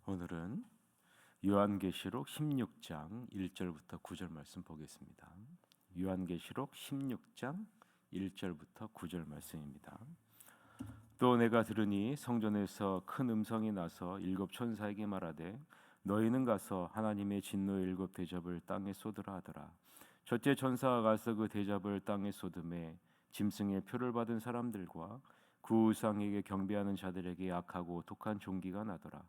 오늘은 요한계시록 16장 1절부터 9절 말씀 보겠습니다. 요한계시록 16장 1절부터 9절 말씀입니다. 또 내가 들으니 성전에서 큰 음성이 나서 일곱 천사에게 말하되 너희는 가서 하나님의 진노의 일곱 대접을 땅에 쏟으라 하더라. 첫째 천사가 가서 그 대접을 땅에 쏟음에 짐승의 표를 받은 사람들과 그 우상에게 경배하는 자들에게 악하고 독한 종기가 나더라.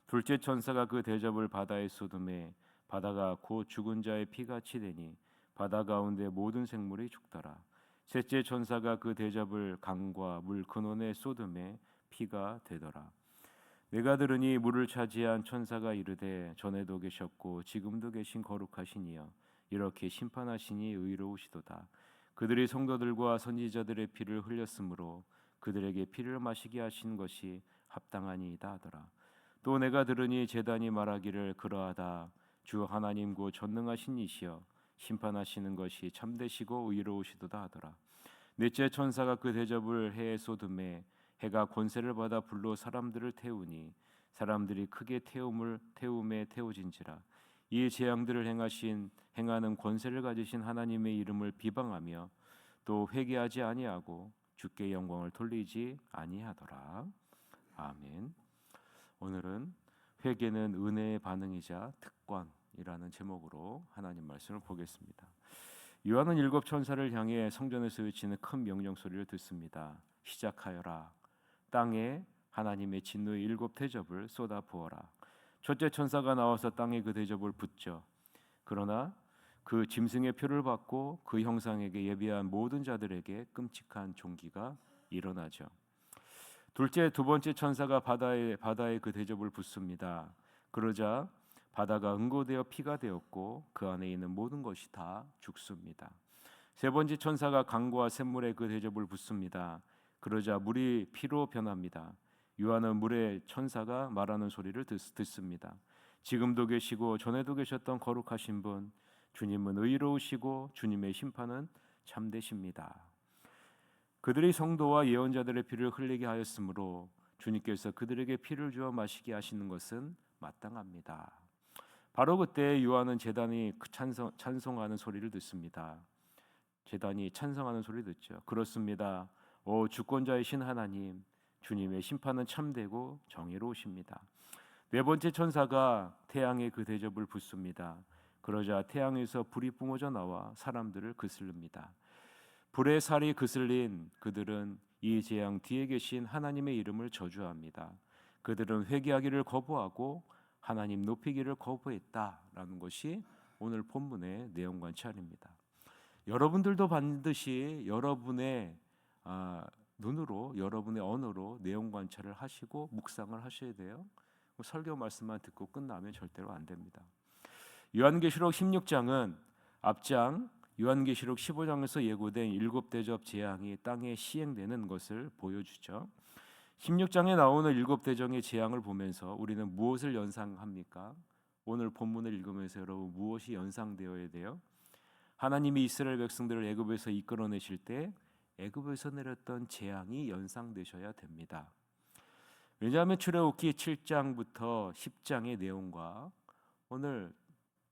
둘째 천사가 그 대접을 바다에 쏟음에 바다가 곧 죽은 자의 피같이 되니 바다 가운데 모든 생물이 죽더라. 셋째 천사가 그 대접을 강과 물 근원에 쏟음에 피가 되더라. 내가 들으니 물을 차지한 천사가 이르되 전에도 계셨고 지금도 계신 거룩하신 이여 이렇게 심판하시니 의로우시도다. 그들이 성도들과 선지자들의 피를 흘렸으므로 그들에게 피를 마시게 하신 것이 합당하니이다 하더라. 또 내가 들으니 제단이 말하기를 그러하다. 주 하나님 곧 전능하신 이시여 심판하시는 것이 참되시고 의로우시도다 하더라. 넷째 천사가 그 대접을 해에 쏟음에 해가 권세를 받아 불로 사람들을 태우니 사람들이 크게 태움에 태워진지라. 이 재앙들을 행하는 권세를 가지신 하나님의 이름을 비방하며 또 회개하지 아니하고 주께 영광을 돌리지 아니하더라. 아멘. 오늘은 회개는 은혜의 반응이자 특권이라는 제목으로 하나님 말씀을 보겠습니다. 요한은 일곱 천사를 향해 성전에서 외치는 큰 명령 소리를 듣습니다. 시작하여라. 땅에 하나님의 진노의 일곱 대접을 쏟아 부어라. 첫째 천사가 나와서 땅에 그 대접을 붓죠. 그러나 그 짐승의 표를 받고 그 형상에게 예비한 모든 자들에게 끔찍한 종기가 일어나죠. 두 번째 천사가 바다에 그 대접을 붓습니다. 그러자 바다가 응고되어 피가 되었고 그 안에 있는 모든 것이 다 죽습니다. 세 번째 천사가 강과 샘물에 그 대접을 붓습니다. 그러자 물이 피로 변합니다. 요한은 물의 천사가 말하는 소리를 듣습니다. 지금도 계시고 전에도 계셨던 거룩하신 분, 주님은 의로우시고 주님의 심판은 참되십니다. 그들이 성도와 예언자들의 피를 흘리게 하였으므로 주님께서 그들에게 피를 주어 마시게 하시는 것은 마땅합니다. 바로 그때 요한은 제단이 찬송하는 소리를 듣습니다. 제단이 찬송하는 소리를 듣죠. 그렇습니다. 오 주권자이신 하나님, 주님의 심판은 참되고 정의로우십니다. 네 번째 천사가 태양에 그 대접을 붓습니다. 그러자 태양에서 불이 뿜어져 나와 사람들을 그슬릅니다. 불의 살이 그슬린 그들은 이 재앙 뒤에 계신 하나님의 이름을 저주합니다. 그들은 회개하기를 거부하고 하나님 높이기를 거부했다라는 것이 오늘 본문의 내용 관찰입니다. 여러분들도 반드시 여러분의 눈으로 여러분의 언어로 내용 관찰을 하시고 묵상을 하셔야 돼요. 설교 말씀만 듣고 끝나면 절대로 안 됩니다. 요한계시록 16장은 앞장 요한계시록 15장에서 예고된 일곱 대접 재앙이 땅에 시행되는 것을 보여주죠. 16장에 나오는 일곱 대접의 재앙을 보면서 우리는 무엇을 연상합니까? 오늘 본문을 읽으면서 여러분 무엇이 연상되어야 돼요? 하나님이 이스라엘 백성들을 애굽에서 이끌어내실 때 애굽에서 내렸던 재앙이 연상되셔야 됩니다. 왜냐하면 출애굽기 7장부터 10장의 내용과 오늘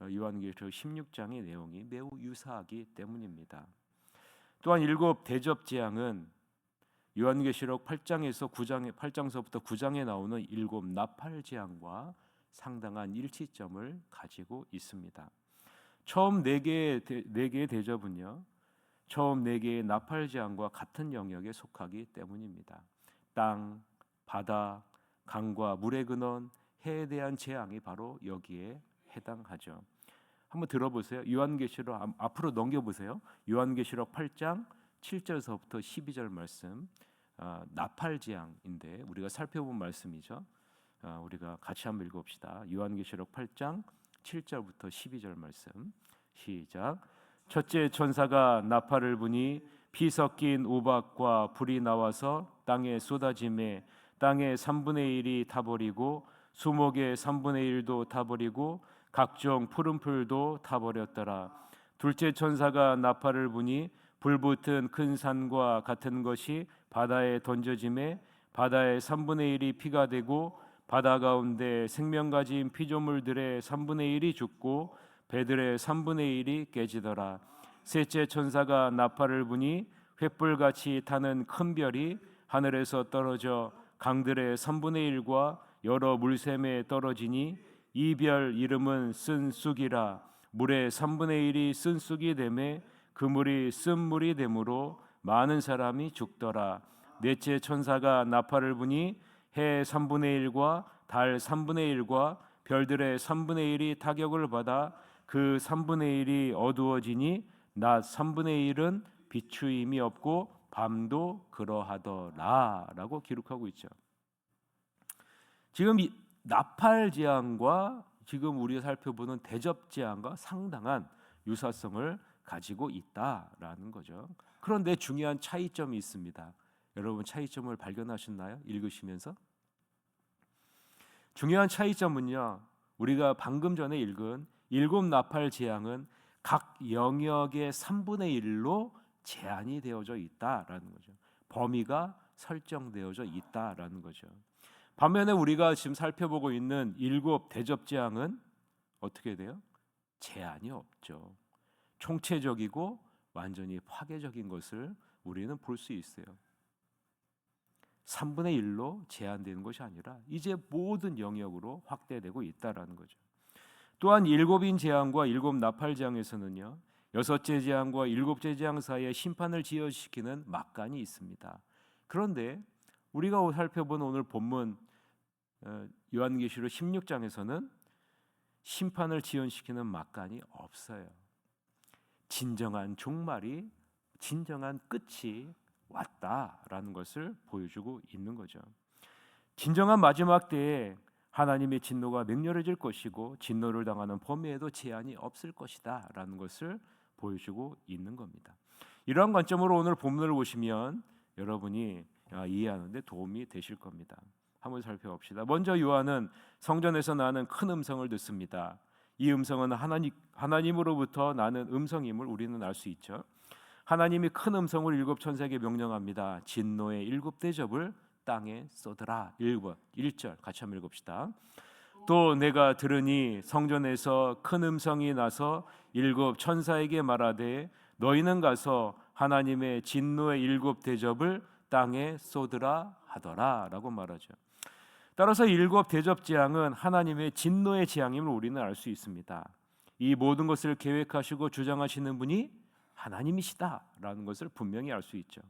요한계시록 16장의 내용이 매우 유사하기 때문입니다. 또한 일곱 대접 재앙은 요한계시록 8장서부터 9장에 나오는 일곱 나팔 재앙과 상당한 일치점을 가지고 있습니다. 처음 네 개의 대접은요, 처음 네 개의 나팔 재앙과 같은 영역에 속하기 때문입니다. 땅, 바다, 강과 물의 근원, 해에 대한 재앙이 바로 여기에 해당하죠. 한번 들어보세요. 요한계시록 앞으로 넘겨보세요. 요한계시록 8장 7절서부터 12절 말씀, 나팔 재앙인데 우리가 살펴본 말씀이죠. 우리가 같이 한번 읽어봅시다. 요한계시록 8장 7절부터 12절 말씀 시작. 첫째 천사가 나팔을 부니 피 섞인 우박과 불이 나와서 땅에 쏟아짐에 땅의 3분의 1이 타버리고 수목의 3분의 1도 타버리고 각종 푸른 풀도 타버렸더라. 둘째 천사가 나팔을 부니 불붙은 큰 산과 같은 것이 바다에 던져짐에 바다의 3분의 1이 피가 되고 바다 가운데 생명 가진 피조물들의 3분의 1이 죽고 배들의 3분의 1이 깨지더라. 셋째 천사가 나팔을 부니 횃불같이 타는 큰 별이 하늘에서 떨어져 강들의 3분의 1과 여러 물샘에 떨어지니 이 별 이름은 쓴쑥이라. 물의 3분의 1이 쓴쑥이 되매 그 물이 쓴 물이 되므로 많은 사람이 죽더라. 넷째 천사가 나팔을 부니 해 3분의 1과 달 3분의 1과 별들의 3분의 1이 타격을 받아 그 3분의 1이 어두워지니 낮 3분의 1은 비추임이 없고 밤도 그러하더라 라고 기록하고 있죠. 지금 이 나팔 재앙과 지금 우리가 살펴보는 대접 재앙과 상당한 유사성을 가지고 있다라는 거죠. 그런데 중요한 차이점이 있습니다. 여러분 차이점을 발견하셨나요? 읽으시면서 중요한 차이점은요, 우리가 방금 전에 읽은 7 나팔 재앙은 각 영역의 3분의 1로 제한이 되어져 있다라는 거죠. 범위가 설정되어져 있다라는 거죠. 반면에 우리가 지금 살펴보고 있는 7 대접 재앙은 어떻게 돼요? 제한이 없죠. 총체적이고 완전히 파괴적인 것을 우리는 볼 수 있어요. 3분의 1로 제한되는 것이 아니라 이제 모든 영역으로 확대되고 있다라는 거죠. 또한 7인 재앙과 7 나팔 재앙에서는요, 6째 재앙과 7째 재앙 사이에 심판을 지연시키는 막간이 있습니다. 그런데 우리가 살펴본 오늘 본문 요한계시록 16장에서는 심판을 지연시키는 막간이 없어요. 진정한 종말이, 진정한 끝이 왔다라는 것을 보여주고 있는 거죠. 진정한 마지막 때에 하나님의 진노가 맹렬해질 것이고 진노를 당하는 범위에도 제한이 없을 것이다 라는 것을 보여주고 있는 겁니다. 이러한 관점으로 오늘 본문을 보시면 여러분이 이해하는 데 도움이 되실 겁니다. 한번 살펴봅시다. 먼저 요한은 성전에서 나는 큰 음성을 듣습니다. 이 음성은 하나님으로부터 나는 음성임을 우리는 알 수 있죠. 하나님이 큰 음성을 7 천사에게 명령합니다. 진노의 7 대접을 땅에 쏟으라. 1절 같이 한번 읽읍시다. 또 내가 들으니 성전에서 큰 음성이 나서 7 천사에게 말하되 너희는 가서 하나님의 진노의 7 대접을 땅에 쏟으라 하더라 라고 말하죠. 따라서 7 대접 재앙은 하나님의 진노의 재앙임을 우리는 알 수 있습니다. 이 모든 것을 계획하시고 주장하시는 분이 하나님이시다라는 것을 분명히 알 수 있죠.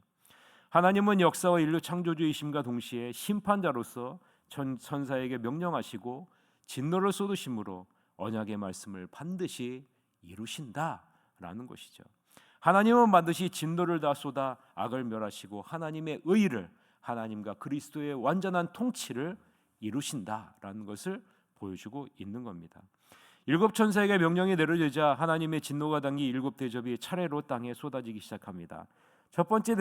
하나님은 역사와 인류 창조주이심과 동시에 심판자로서 천사에게 명령하시고 진노를 쏟으심으로 언약의 말씀을 반드시 이루신다라는 것이죠. 하나님은 반드시 진노를 다 쏟아 악을 멸하시고 하나님의 의를, 하나님과 그리스도의 완전한 통치를 이루신다라는 것을 보여주고 있는 겁니다. 7 천사에게 명령이 내려지자 하나님의 진노가 담긴 7 대접이 차례로 땅에 쏟아지기 시작합니다. 첫 번째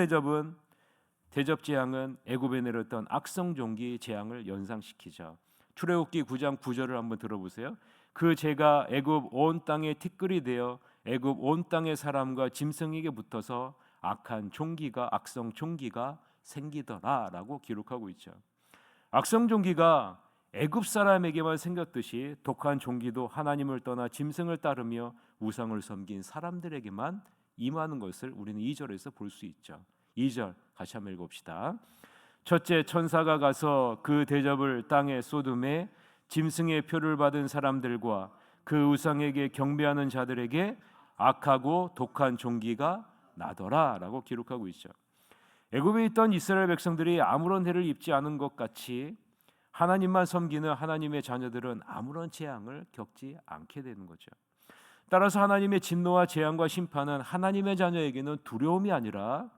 대접 재앙은 애굽에 내렸던 악성 종기 재앙을 연상시키죠. 출애굽기 9장 9절을 한번 들어보세요. 그 재가 애굽 온 땅에 티끌이 되어 애굽 온 땅의 사람과 짐승에게 붙어서 악성 종기가 생기더라라고 기록하고 있죠. 악성 종기가 애굽 사람에게만 생겼듯이 독한 종기도 하나님을 떠나 짐승을 따르며 우상을 섬긴 사람들에게만 임하는 것을 우리는 2절에서 볼 수 있죠. 2절 같이 한번 읽읍시다. 첫째 천사가 가서 그 대접을 땅에 쏟음에 짐승의 표를 받은 사람들과 그 우상에게 경배하는 자들에게 악하고 독한 종기가 나더라라고 기록하고 있죠. 애굽에 있던 이스라엘 백성들이 아무런 해를 입지 않은 것 같이 하나님만 섬기는 하나님의 자녀들은 아무런 재앙을 겪지 않게 되는 거죠. 따라서 하나님의 진노와 재앙과 심판은 하나님의 자녀에게는 두려움이 아니라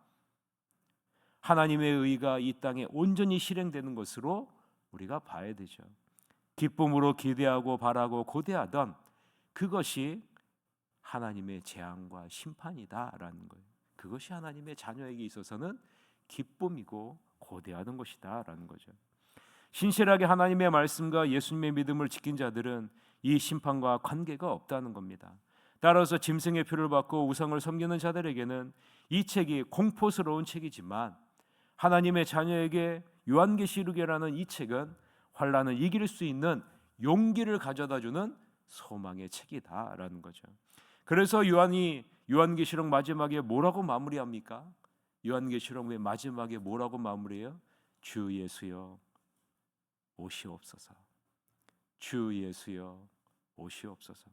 하나님의 의가 이 땅에 온전히 실행되는 것으로 우리가 봐야 되죠. 기쁨으로 기대하고 바라고 고대하던 그것이 하나님의 재앙과 심판이다라는 거예요. 그것이 하나님의 자녀에게 있어서는 기쁨이고 고대하던 것이다라는 거죠. 신실하게 하나님의 말씀과 예수님의 믿음을 지킨 자들은 이 심판과 관계가 없다는 겁니다. 따라서 짐승의 표를 받고 우상을 섬기는 자들에게는 이 책이 공포스러운 책이지만 하나님의 자녀에게 요한계시록이라는 이 책은 환난을 이길 수 있는 용기를 가져다주는 소망의 책이다라는 거죠. 그래서 요한계시록 마지막에 뭐라고 마무리합니까? 요한계시록 왜 마지막에 뭐라고 마무리해요? 주 예수여 오시옵소서. 주 예수여 오시옵소서.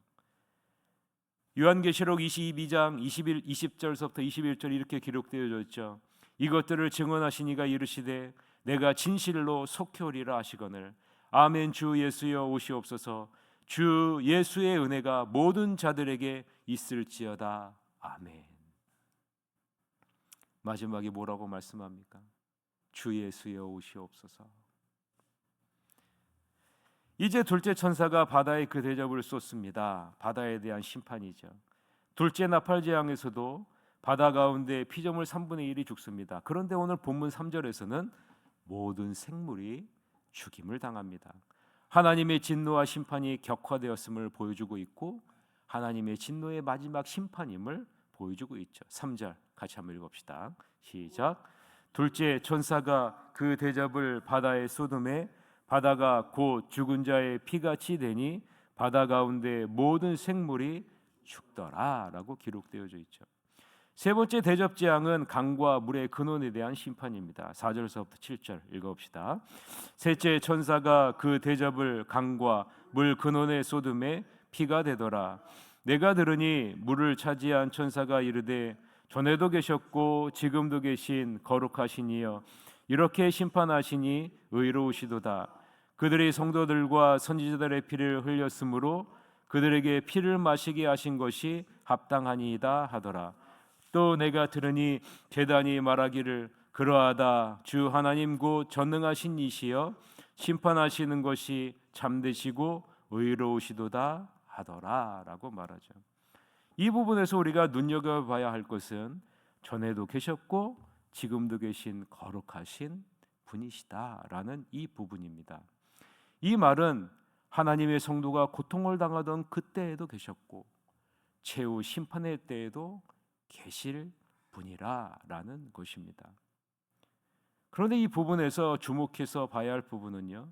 요한계시록 22장 20절서부터 21절 이렇게 기록되어 있죠. 이것들을 증언하신 이가 이르시되 내가 진실로 속히 오리라 하시거늘 아멘. 주 예수여 오시옵소서. 주 예수의 은혜가 모든 자들에게 있을지어다. 아멘. 마지막에 뭐라고 말씀합니까? 주 예수여 오시옵소서. 이제 둘째 천사가 바다에 그 대접을 쏟습니다. 바다에 대한 심판이죠. 둘째 나팔재앙에서도 바다 가운데 피조물 3분의 1이 죽습니다. 그런데 오늘 본문 3절에서는 모든 생물이 죽임을 당합니다. 하나님의 진노와 심판이 격화되었음을 보여주고 있고 하나님의 진노의 마지막 심판임을 보여주고 있죠. 3절 같이 한번 읽읍시다. 시작. 둘째 천사가 그 대접을 바다에 쏟음에 바다가 곧 죽은 자의 피같이 되니 바다 가운데 모든 생물이 죽더라라고 기록되어져 있죠. 세 번째 대접 재앙은 강과 물의 근원에 대한 심판입니다. 4절서부터 7절 읽어봅시다. 셋째 천사가 그 대접을 강과 물 근원에 쏟음에 피가 되더라. 내가 들으니 물을 차지한 천사가 이르되 전에도 계셨고 지금도 계신 거룩하신 이여 이렇게 심판하시니 의로우시도다. 그들이 성도들과 선지자들의 피를 흘렸으므로 그들에게 피를 마시게 하신 것이 합당하니이다 하더라. 또 내가 들으니 계단이 말하기를 그러하다. 주 하나님 곧 전능하신 이시여 심판하시는 것이 참되시고 의로우시도다 하더라 라고 말하죠. 이 부분에서 우리가 눈여겨봐야 할 것은 전에도 계셨고 지금도 계신 거룩하신 분이시다라는 이 부분입니다. 이 말은 하나님의 성도가 고통을 당하던 그때에도 계셨고 최후 심판의 때에도 계실 분이라라는 것입니다. 그런데 이 부분에서 주목해서 봐야 할 부분은요.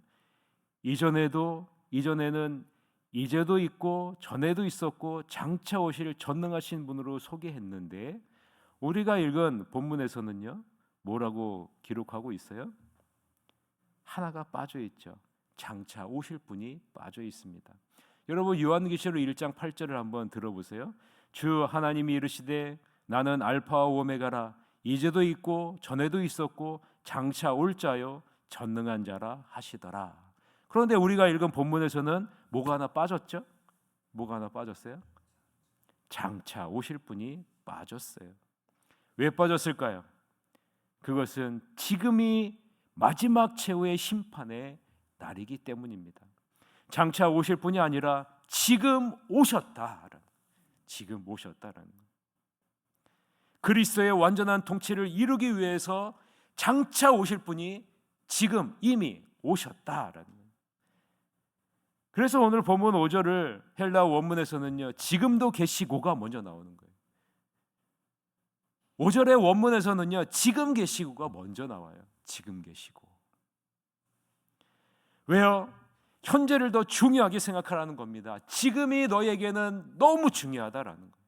이전에는 이제도 있고 전에도 있었고 장차 오실 전능하신 분으로 소개했는데 우리가 읽은 본문에서는요. 뭐라고 기록하고 있어요? 하나가 빠져 있죠. 장차 오실 분이 빠져 있습니다. 여러분 요한계시록 1장 8절을 한번 들어보세요. 주 하나님이 이르시되 나는 알파와 오메가라 이제도 있고 전에도 있었고 장차 올 자요 전능한 자라 하시더라. 그런데 우리가 읽은 본문에서는 뭐가 하나 빠졌죠? 뭐가 하나 빠졌어요? 장차 오실 분이 빠졌어요. 왜 빠졌을까요? 그것은 지금이 마지막 최후의 심판의 날이기 때문입니다. 장차 오실 분이 아니라 지금 오셨다라는 그리스도의 완전한 통치를 이루기 위해서 장차 오실 분이 지금 이미 오셨다라는 거예요. 그래서 오늘 본문 5절을 헬라어 원문에서는요. 지금도 계시고가 먼저 나오는 거예요. 5절의 원문에서는요. 지금 계시고가 먼저 나와요. 지금 계시고. 왜요? 현재를 더 중요하게 생각하라는 겁니다. 지금이 너에게는 너무 중요하다라는 거예요.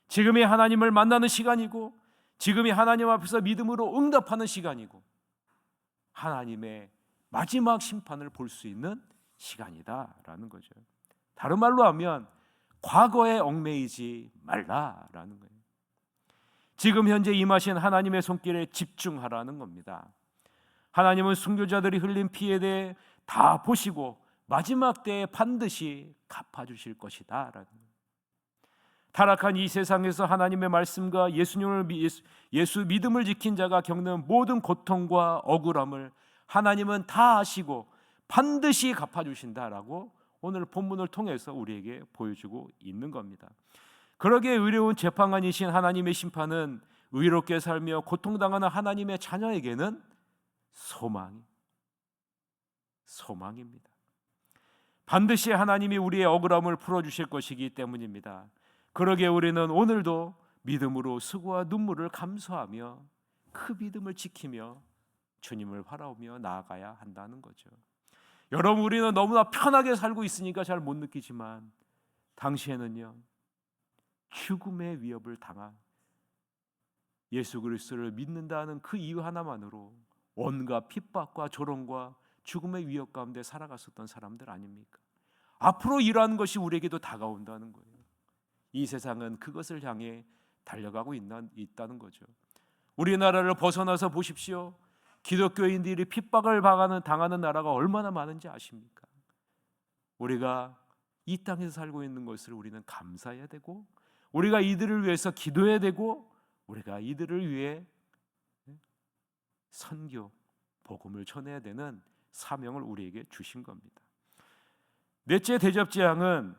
지금이 하나님을 만나는 시간이고 지금이 하나님 앞에서 믿음으로 응답하는 시간이고 하나님의 마지막 심판을 볼 수 있는 시간이다라는 거죠. 다른 말로 하면 과거에 얽매이지 말라라는 거예요. 지금 현재 임하신 하나님의 손길에 집중하라는 겁니다. 하나님은 순교자들이 흘린 피에 대해 다 보시고 마지막 때에 반드시 갚아주실 것이다 라는 거예요. 타락한 이 세상에서 하나님의 말씀과 예수 믿음을 지킨 자가 겪는 모든 고통과 억울함을 하나님은 다 아시고 반드시 갚아주신다라고 오늘 본문을 통해서 우리에게 보여주고 있는 겁니다. 그러기에 의로운 재판관이신 하나님의 심판은 의롭게 살며 고통당하는 하나님의 자녀에게는 소망입니다. 반드시 하나님이 우리의 억울함을 풀어주실 것이기 때문입니다. 그러기에 우리는 오늘도 믿음으로 수고와 눈물을 감수하며 그 믿음을 지키며 주님을 바라보며 나아가야 한다는 거죠. 여러분, 우리는 너무나 편하게 살고 있으니까 잘 못 느끼지만 당시에는요, 죽음의 위협을 당한, 예수 그리스도를 믿는다는 그 이유 하나만으로 온갖 핍박과 조롱과 죽음의 위협 가운데 살아갔었던 사람들 아닙니까? 앞으로 이러한 것이 우리에게도 다가온다는 거예요. 이 세상은 그것을 향해 달려가고 있다는 거죠. 우리나라를 벗어나서 보십시오. 기독교인들이 핍박을 당하는 나라가 얼마나 많은지 아십니까? 우리가 이 땅에서 살고 있는 것을 우리는 감사해야 되고, 우리가 이들을 위해서 기도해야 되고, 우리가 이들을 위해 선교, 복음을 전해야 되는 사명을 우리에게 주신 겁니다. 넷째 대접재앙은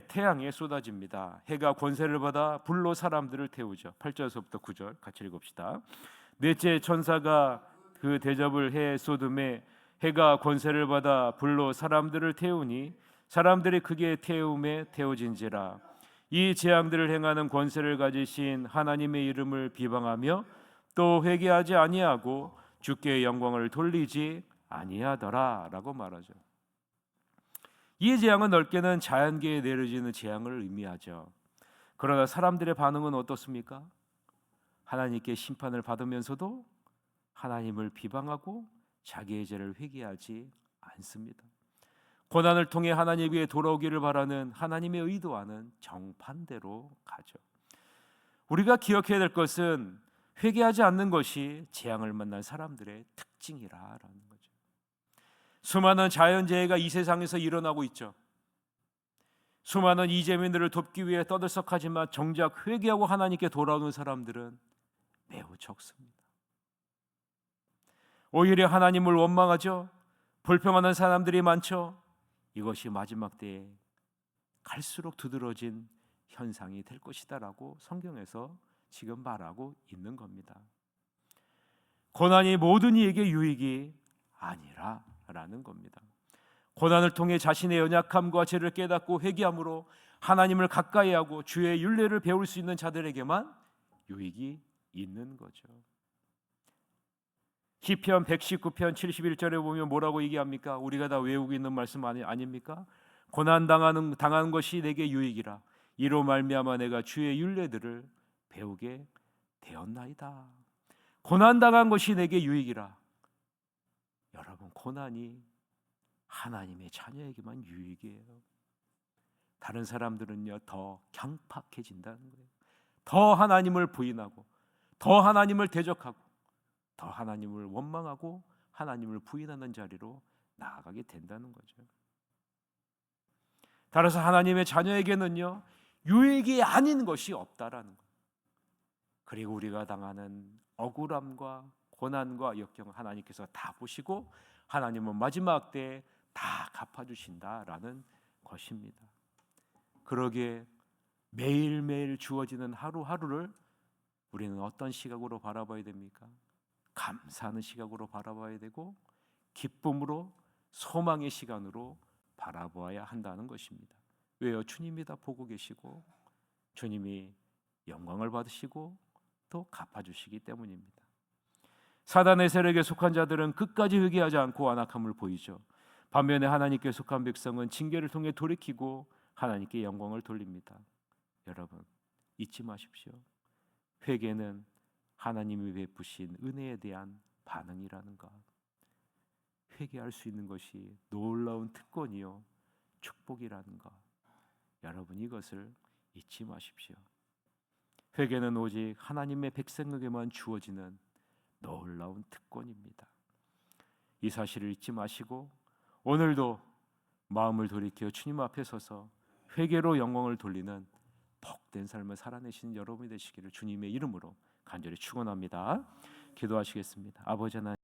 태양에 쏟아집니다. 해가 권세를 받아 불로 사람들을 태우죠. 8절에서부터 9절 같이 읽읍시다. 넷째 천사가 그 대접을 해 쏟음에 해가 권세를 받아 불로 사람들을 태우니 사람들이 크게 태움에 태워진지라. 이 재앙들을 행하는 권세를 가지신 하나님의 이름을 비방하며 또 회개하지 아니하고 주께 영광을 돌리지 아니하더라 라고 말하죠. 이 재앙은 넓게는 자연계에 내려지는 재앙을 의미하죠. 그러나 사람들의 반응은 어떻습니까? 하나님께 심판을 받으면서도 하나님을 비방하고 자기의 죄를 회개하지 않습니다. 고난을 통해 하나님께 돌아오기를 바라는 하나님의 의도와는 정반대로 가죠. 우리가 기억해야 될 것은 회개하지 않는 것이 재앙을 만난 사람들의 특징이라는 거죠. 수많은 자연재해가 이 세상에서 일어나고 있죠. 수많은 이재민들을 돕기 위해 떠들썩하지만 정작 회개하고 하나님께 돌아오는 사람들은 매우 적습니다. 오히려 하나님을 원망하죠. 불평하는 사람들이 많죠. 이것이 마지막 때에 갈수록 두드러진 현상이 될 것이다라고 성경에서 지금 말하고 있는 겁니다. 고난이 모든 이에게 유익이 아니라라는 겁니다. 고난을 통해 자신의 연약함과 죄를 깨닫고 회개함으로 하나님을 가까이 하고 주의 율례를 배울 수 있는 자들에게만 유익이 있는 거죠. 시편 119편 71절에 보면 뭐라고 얘기합니까? 우리가 다 외우고 있는 말씀 아닙니까? 고난 당하는 것이 내게 유익이라. 이로 말미암아 내가 주의 율례들을 배우게 되었나이다. 고난 당한 것이 내게 유익이라. 여러분, 고난이 하나님의 자녀에게만 유익이에요. 다른 사람들은요 더 강팍해진다는 거예요. 더 하나님을 부인하고, 더 하나님을 대적하고, 더 하나님을 원망하고 하나님을 부인하는 자리로 나아가게 된다는 거죠. 따라서 하나님의 자녀에게는요 유익이 아닌 것이 없다라는 거예요. 그리고 우리가 당하는 억울함과 고난과 역경을 하나님께서 다 보시고 하나님은 마지막 때에 다 갚아주신다라는 것입니다. 그러기에 매일매일 주어지는 하루하루를 우리는 어떤 시각으로 바라봐야 됩니까? 감사하는 시각으로 바라봐야 되고 기쁨으로, 소망의 시간으로 바라보아야 한다는 것입니다. 왜요? 주님이 다 보고 계시고 주님이 영광을 받으시고 또 갚아주시기 때문입니다. 사단의 세력에 속한 자들은 끝까지 회개하지 않고 완악함을 보이죠. 반면에 하나님께 속한 백성은 징계를 통해 돌이키고 하나님께 영광을 돌립니다. 여러분, 잊지 마십시오. 회개는 하나님이 베푸신 은혜에 대한 반응이라는 것. 회개할 수 있는 것이 놀라운 특권이요 축복이라는 것. 여러분, 이것을 잊지 마십시오. 회개는 오직 하나님의 백성에게만 주어지는 놀라운 특권입니다. 이 사실을 잊지 마시고 오늘도 마음을 돌이켜 주님 앞에 서서 회개로 영광을 돌리는 복된 삶을 살아내시는 여러분이 되시기를 주님의 이름으로 간절히 축원합니다. 기도하시겠습니다. 아버지 하나님,